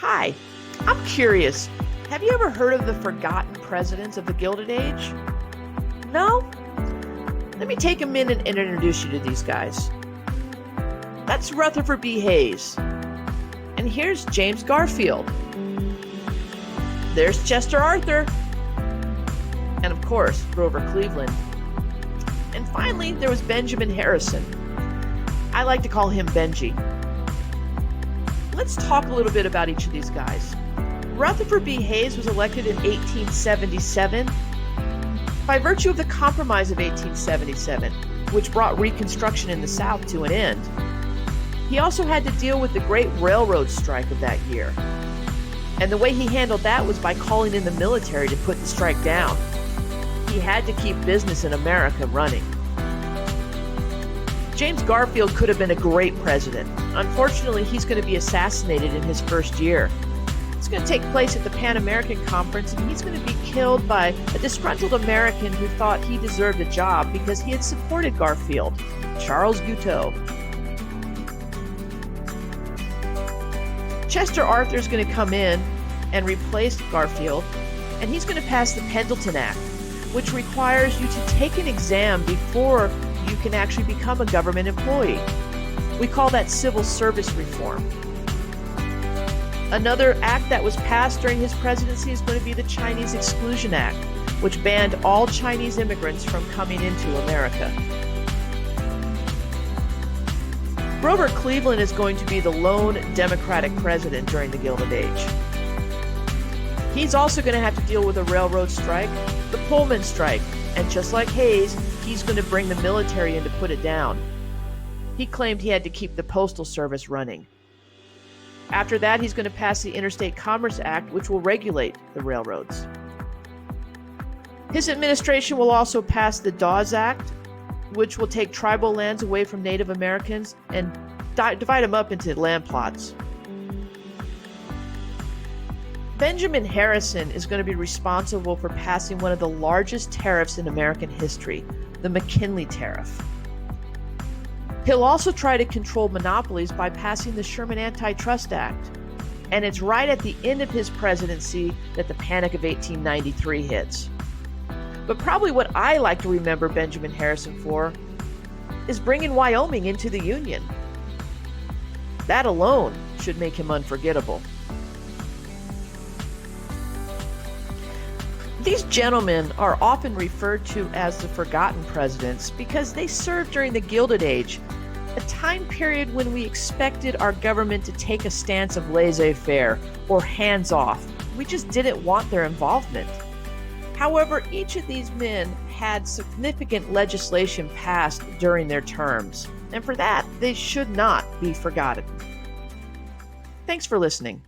Hi, I'm curious. Have you ever heard of the forgotten presidents of the Gilded Age? No? Let me take a minute and introduce you to these guys. That's Rutherford B Hayes. And here's James Garfield. There's Chester Arthur. And of course, Grover Cleveland. And finally, there was Benjamin Harrison. I like to call him Benji. Let's talk a little bit about each of these guys. Rutherford B Hayes was elected in 1877 by virtue of the Compromise of 1877, which brought Reconstruction in the South to an end. He also had to deal with the Great Railroad Strike of that year. And the way he handled that was by calling in the military to put the strike down. He had to keep business in America running. James Garfield could have been a great president. Unfortunately, he's going to be assassinated in his first year. It's going to take place at the Pan American Conference, and he's going to be killed by a disgruntled American who thought he deserved a job because he had supported Garfield, Charles Guiteau. Chester Arthur is going to come in and replace Garfield, and he's going to pass the Pendleton Act, which requires you to take an exam before you can actually become a government employee. We call that civil service reform. Another act that was passed during his presidency is going to be the Chinese Exclusion Act, which banned all Chinese immigrants from coming into America. Grover Cleveland is going to be the lone Democratic president during the Gilded Age. He's also going to have to deal with a railroad strike, the Pullman strike, and just like Hayes, he's going to bring the military in to put it down. He claimed he had to keep the Postal Service running. After that, he's going to pass the Interstate Commerce Act, which will regulate the railroads. His administration will also pass the Dawes Act, which will take tribal lands away from Native Americans and divide them up into land plots. Benjamin Harrison is going to be responsible for passing one of the largest tariffs in American history, the McKinley Tariff. He'll also try to control monopolies by passing the Sherman Antitrust Act. And it's right at the end of his presidency that the Panic of 1893 hits. But probably what I like to remember Benjamin Harrison for is bringing Wyoming into the Union. That alone should make him unforgettable. These gentlemen are often referred to as the forgotten presidents because they served during the Gilded Age, a time period when we expected our government to take a stance of laissez-faire or hands-off. We just didn't want their involvement. However, each of these men had significant legislation passed during their terms, and for that, they should not be forgotten. Thanks for listening.